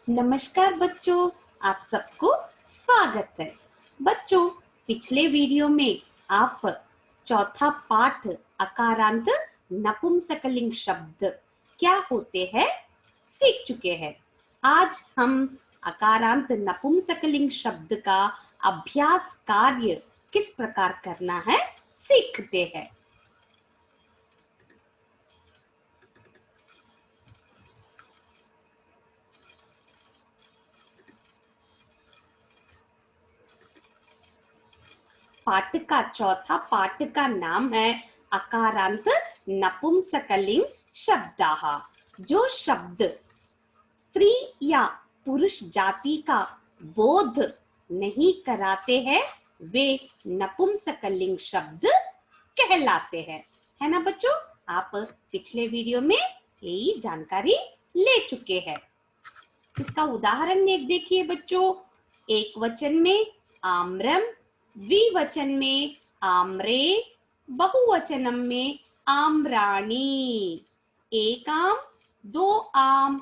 नमस्कार बच्चों, आप सबको स्वागत है। बच्चों, पिछले वीडियो में आप चौथा पाठ अकारांत नपुंसकलिंग शब्द क्या होते हैं सीख चुके हैं। आज हम अकारांत नपुंसकलिंग शब्द का अभ्यास कार्य किस प्रकार करना है सीखते हैं। चौथा पाठ का नाम है अकारांत नपुंसकलिंग शब्दाः। जो शब्द स्त्री या पुरुष जाति का बोध नहीं कराते हैं वे नपुंसकलिंग शब्द कहलाते हैं। है ना बच्चों, आप पिछले वीडियो में यही जानकारी ले चुके हैं। इसका उदाहरण एक देखिए बच्चों, एक वचन में आम्रम, द्विवचन में आम्रे, बहुवचनम में आम्राणी। एक आम, दो आम,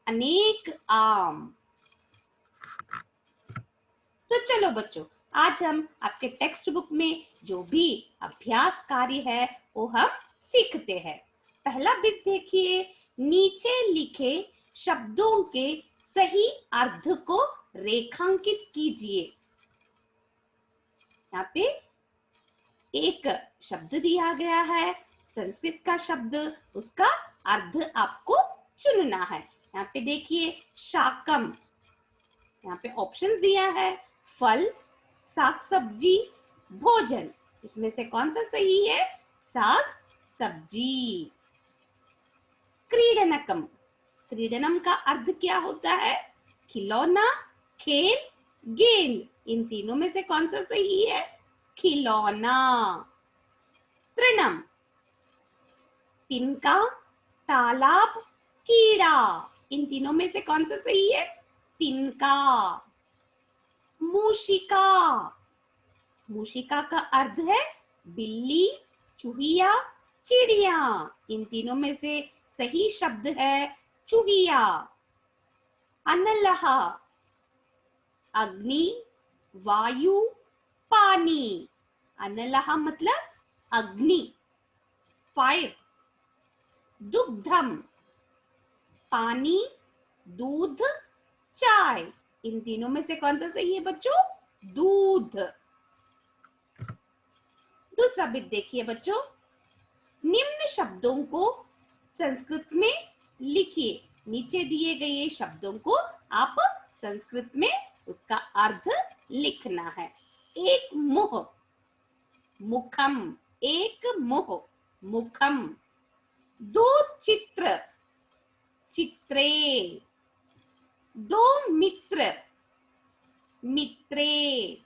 अनेक आम। तो चलो बच्चों, आज हम आपके टेक्स्ट बुक में जो भी अभ्यास कार्य है वो हम सीखते हैं। पहला बिट देखिए, नीचे लिखे शब्दों के सही अर्थ को रेखांकित कीजिए। यहाँ पे एक शब्द दिया गया है, संस्कृत का शब्द, उसका अर्थ आपको चुनना है। यहाँ पे देखिए शाकम, यहाँ पे ऑप्शन दिया है फल, साग सब्जी, भोजन। इसमें से कौन सा सही है? साग सब्जी। क्रीडनकम, क्रीडनम का अर्थ क्या होता है? खिलौना, खेल, गेंद। इन तीनों में से कौन सा सही है? खिलौना। तृणम, तिनका, तालाब, कीड़ा। इन तीनों में से कौन सा सही है? तिनका। मूषिका, मूषिका का अर्थ है बिल्ली, चूहिया, चिड़िया। इन तीनों में से सही शब्द है चूहिया। अनलह, अग्नि, वायु, पानी। अनलह मतलब अग्नि, फायर। दुग्धम, पानी, दूध, चाय। इन तीनों में से कौन सा सही है बच्चों? दूध। दूसरा बिट देखिए बच्चों, निम्न शब्दों को संस्कृत में लिखिए। नीचे दिए गए शब्दों को आप संस्कृत में उसका अर्थ लिखना है। एक मुह, मुखम। एक मुह, मुखम। दो चित्र, चित्रे। दो मित्र, मित्रे।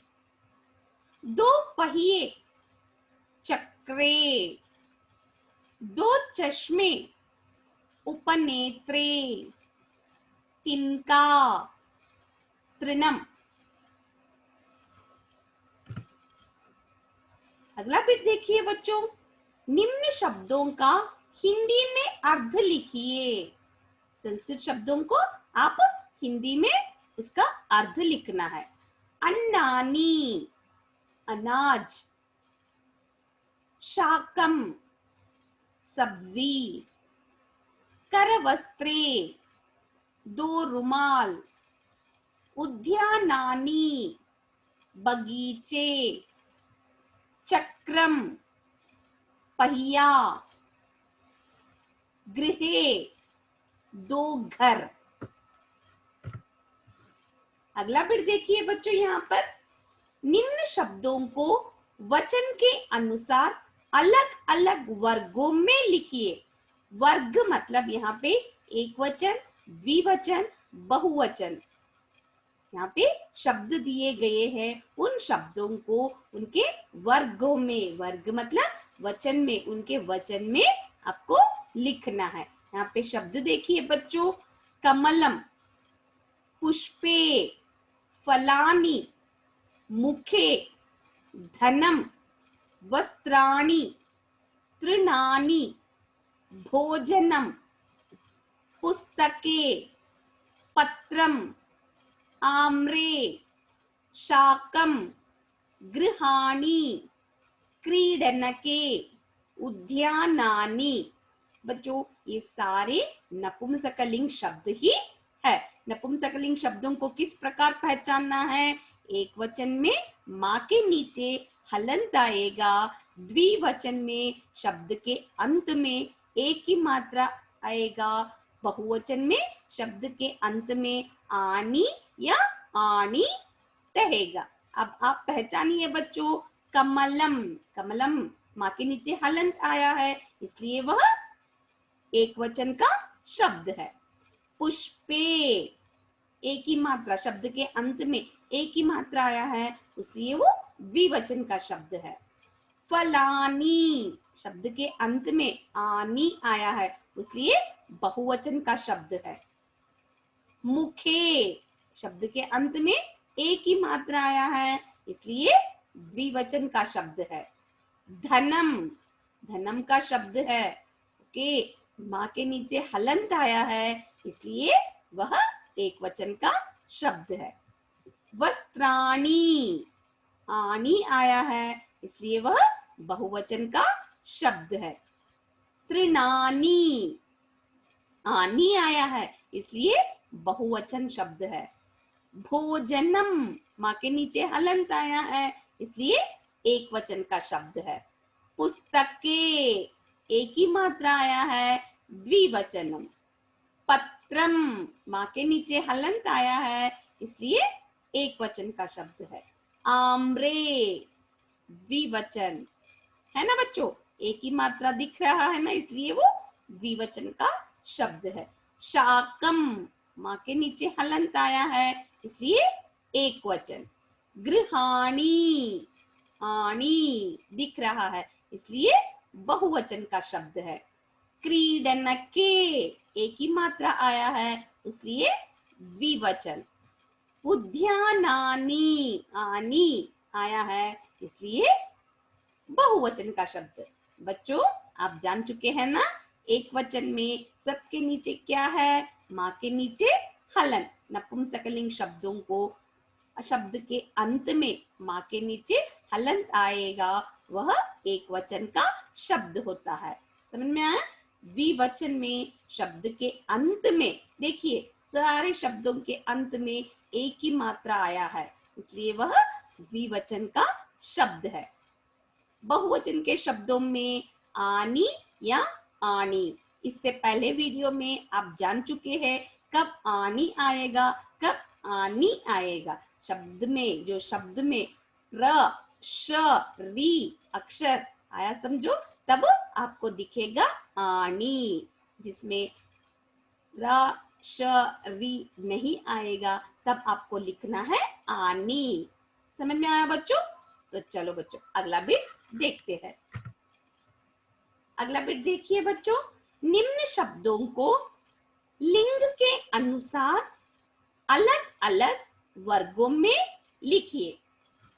दो पहिए, चक्रे। दो चश्मे, उपनेत्रे। तिनका, तृणम। अगला बिट देखिए बच्चों, निम्न शब्दों का हिंदी में अर्थ लिखिए। संस्कृत शब्दों को आप हिंदी में उसका अर्थ लिखना है। अन्नानी, अनाज। शाकम, सब्जी। करवस्त्रे, दो रुमाल। उद्यानानी, बगीचे। चक्रम, पहिया। गृहे, दो घर। अगला बिट देखिए बच्चों, यहाँ पर निम्न शब्दों को वचन के अनुसार अलग अलग वर्गों में लिखिए। वर्ग मतलब यहाँ पे एक वचन, द्विवचन, बहुवचन। यहाँ पे शब्द दिए गए हैं, उन शब्दों को उनके वर्गों में, वर्ग मतलब वचन में, उनके वचन में आपको लिखना है। यहाँ पे शब्द देखिए बच्चों, कमलम, पुष्पे, फलानि, मुखे, धनम, वस्त्राणि, तृणानि, भोजनम, पुस्तके, पत्रम, आम्रे, शाकम, गृहाणि, क्रीडनके, उद्यानानि। बच्चों ये सारे नपुंसकलिंग शब्द ही है। नपुंसकलिंग शब्दों को किस प्रकार पहचानना है? एक वचन में माँ के नीचे हलंत आएगा, द्विवचन में शब्द के अंत में एक ही मात्रा आएगा, बहुवचन में शब्द के अंत में आनी या आनी रहेगा। अब आप पहचानिए बच्चों, कमलम, कमलम माँ के नीचे हलंत आया है इसलिए वह एक वचन का शब्द है। पुष्पे, एक ही मात्रा, शब्द के अंत में एक ही मात्रा आया है इसलिए वो द्विवचन का शब्द है। फलानी, शब्द के अंत में आनी आया है इसलिए बहुवचन का शब्द है। मुखे, शब्द के अंत में एक ही मात्रा आया है इसलिए द्विवचन का शब्द है। धनम, धनम का शब्द है। ओके, माँ के नीचे हलंत आया है इसलिए वह एक वचन का शब्द है। वस्त्राणी, आनी आया है इसलिए वह बहुवचन का शब्द है। तृणानी, आनी आया है इसलिए बहुवचन शब्द है। भोजनम, माँ के नीचे हलंत आया है इसलिए एक वचन का शब्द है। पुस्तके, एक ही मात्रा आया है, द्विवचनम। पत्रम, माँ के नीचे हलंत आया है इसलिए एक वचन का शब्द है। आम्रे, द्विवचन है ना बच्चों, एक ही मात्रा दिख रहा है ना इसलिए वो द्विवचन का शब्द है। शाकम, माँ के नीचे हलंत आया है इसलिए एक वचन। गृहाणी, आनी दिख रहा है इसलिए बहुवचन का शब्द है। क्रीडनके, एक ही मात्रा आया है इसलिए द्विवचन। उद्यानानि, आनी आया है इसलिए बहुवचन का शब्द। बच्चों आप जान चुके हैं ना, एक वचन में सबके नीचे क्या है? माँ के नीचे हलंत। नपुंसकलिंग शब्दों को शब्द के अंत में माँ के नीचे हलंत आएगा, वह एक वचन का शब्द होता है। समझ में आया? द्विवचन में शब्द के अंत में देखिए सारे शब्दों के अंत में एक ही मात्रा आया है इसलिए वह द्विवचन का शब्द है। बहुवचन के शब्दों में आनी या आनी, इससे पहले वीडियो में आप जान चुके हैं कब आनी आएगा कब आनी आएगा। शब्द में जो शब्द में र श री अक्षर आया समझो तब आपको दिखेगा आनी, जिसमें र श री नहीं आएगा तब आपको लिखना है आनी। समझ में आया बच्चों? तो चलो बच्चों अगला बिट देखते हैं। अगला बिट देखिए बच्चों, निम्न शब्दों को लिंग के अनुसार अलग अलग वर्गों में लिखिए।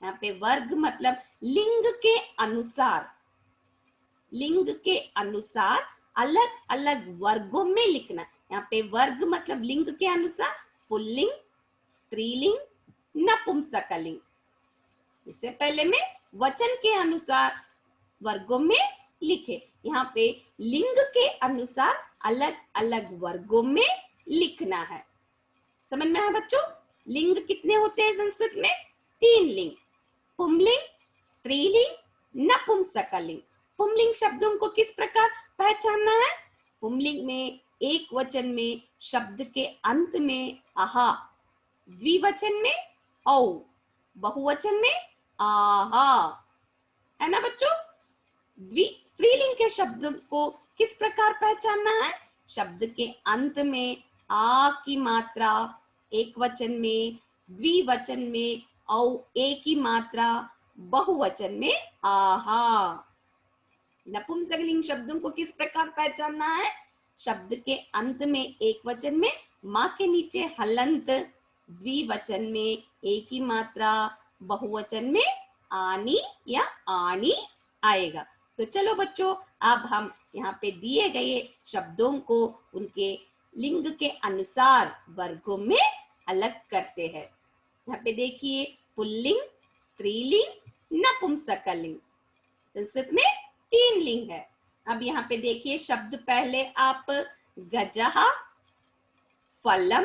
यहाँ पे वर्ग मतलब लिंग के अनुसार, लिंग के अनुसार अलग अलग वर्गों में लिखना। यहाँ पे वर्ग मतलब लिंग के अनुसार पुल्लिंग, स्त्रीलिंग, नपुंसकलिंग। इससे पहले में वचन के अनुसार वर्गों में लिखे। यहाँ पे लिंग के अनुसार अलग अलग वर्गों में लिखना है। समझ में आया बच्चों? लिंग कितने होते हैं संस्कृत में? 3 लिंग, पुंलिंग, स्त्रीलिंग, नपुंसकलिंग। पुंलिंग शब्दों को किस प्रकार पहचानना है? पुंलिंग में एक वचन में शब्द के अंत में आहा, द्विवचन में औ, बहुवचन में आहा, है ना बच्चों? स्त्रीलिंग के शब्द को किस प्रकार पहचानना है? शब्द के अंत में आ की मात्रा, एक वचन में, द्विवचन में औ एक ही मात्रा, बहुवचन में आहा। नपुंसकलिंग शब्दों को किस प्रकार पहचानना है? शब्द के अंत में एक वचन में माँ के नीचे हलंत, द्विवचन में एक ही मात्रा, बहुवचन में आनी या आनी आएगा। तो चलो बच्चों अब हम यहाँ पे दिए गए शब्दों को उनके लिंग के अनुसार वर्गों में अलग करते हैं। यहाँ पे देखिए पुल्लिंग, स्त्रीलिंग, नपुंसकलिंग। संस्कृत में 3 लिंग है। अब यहाँ पे देखिए शब्द पहले आप गजः, फलम,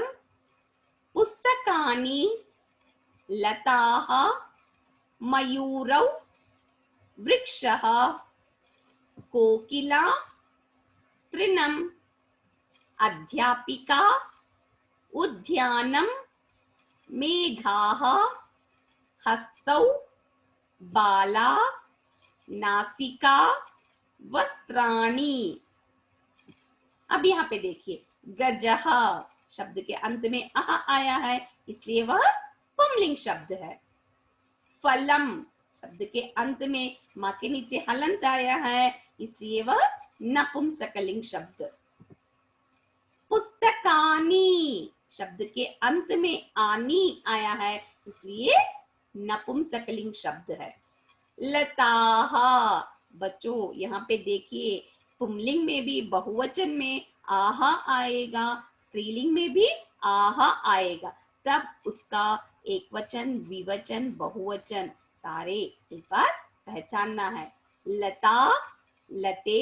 पुस्तकानि, लताः, मयूरौ, वृक्षः, कोकिला, तृणम, अध्यापिका, उद्यानम, मेघाः, हस्तौ, बाला, नासिका, वस्त्राणि। अब यहाँ पे देखिए गजः शब्द के अंत में अह आया है, इसलिए वह पुंलिंग शब्द है। फलम शब्द के अंत में माँ के नीचे हलंत आया है, इसलिए वह नपुंसकलिंग शब्द। पुस्तकानि शब्द के अंत में आनी आया है, इसलिए नपुंसकलिंग शब्द है। लताः बच्चों यहाँ पे देखिए पुंलिंग में भी बहुवचन में आहा आएगा, स्त्रीलिंग में भी आहा आएगा, तब उसका एक वचन, द्विवचन, बहुवचन सारे एक बार पहचानना है। लता, लते,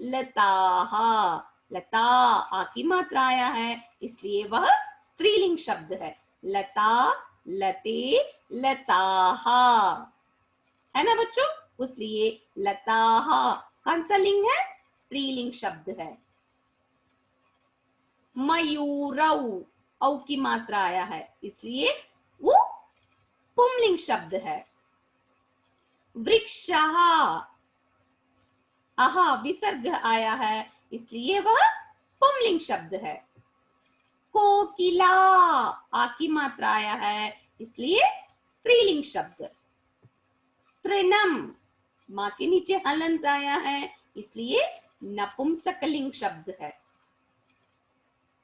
लताः। लता आ की मात्रा आया है, इसलिए वह स्त्रीलिंग शब्द है। लता, लते, लताः, है ना बच्चों? इसलिए लताः कौन सा लिंग है? स्त्रीलिंग शब्द है। मयूरौ औ की मात्रा आया है, इसलिए वो पुंलिंग शब्द है। वृक्षः अह विसर्ग आया है, इसलिए वह पुंलिंग शब्द है। कोकिला आ की मात्रा आया है, इसलिए स्त्रीलिंग शब्द। तृणम माँ के नीचे हलंत आया है, इसलिए नपुंसकलिंग शब्द है।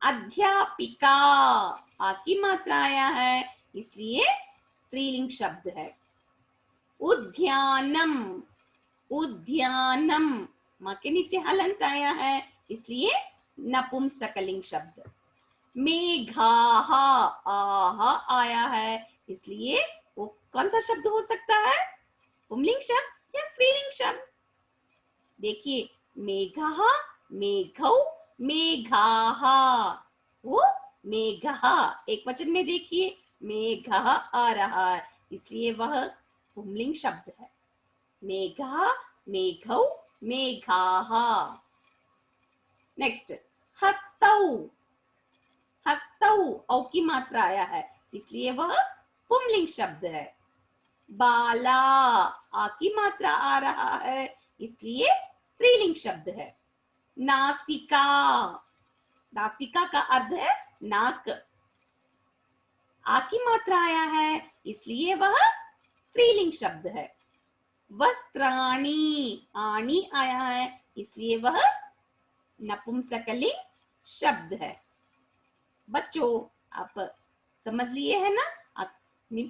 अध्यापिका आ की मात्रा आया है, इसलिए स्त्रीलिंग शब्द है। उद्यानम, उद्यानम माँ के नीचे हलंत आया है, इसलिए नपुंसकलिंग शब्द। मेघाः आहा आया है, इसलिए वो कौन सा शब्द हो सकता है? पुंलिंग शब्द या स्त्रीलिंग शब्द? देखिए मेघः, मेघौ, मेघाः। वो मेघः एक वचन में देखिए मेघः आ रहा है, इसलिए वह पुंलिंग शब्द है। मेघः, मेघौ, मेघाः। नेक्स्ट हस्तौ, हस्तौ औ की मात्रा आया है, इसलिए वह पुंलिंग शब्द है। बाला आ की मात्रा आ रहा है, इसलिए स्त्रीलिंग शब्द है। नासिका, नासिका का अर्थ है नाक, आ की मात्रा आया है, इसलिए वह स्त्रीलिंग शब्द है। वस्त्राणि आनी आया है, इसलिए वह नपुंसकलिंग शब्द है। बच्चों आप समझ लिए है ना?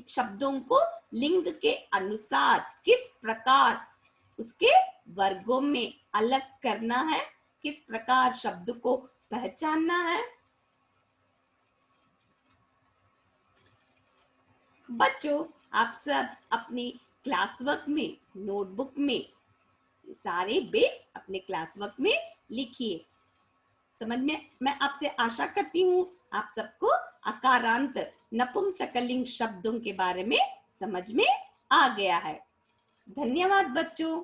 शब्दों को लिंग के अनुसार किस प्रकार उसके वर्गों में अलग करना है, किस प्रकार शब्द को पहचानना है। बच्चों आप सब अपने क्लास वर्क में, नोटबुक में सारे बेस अपने क्लास वर्क में लिखिए। समझ में मैं आपसे आशा करती हूँ आप सबको अकारांत नपुंसकलिंग शब्दों के बारे में समझ में आ गया है। धन्यवाद बच्चों।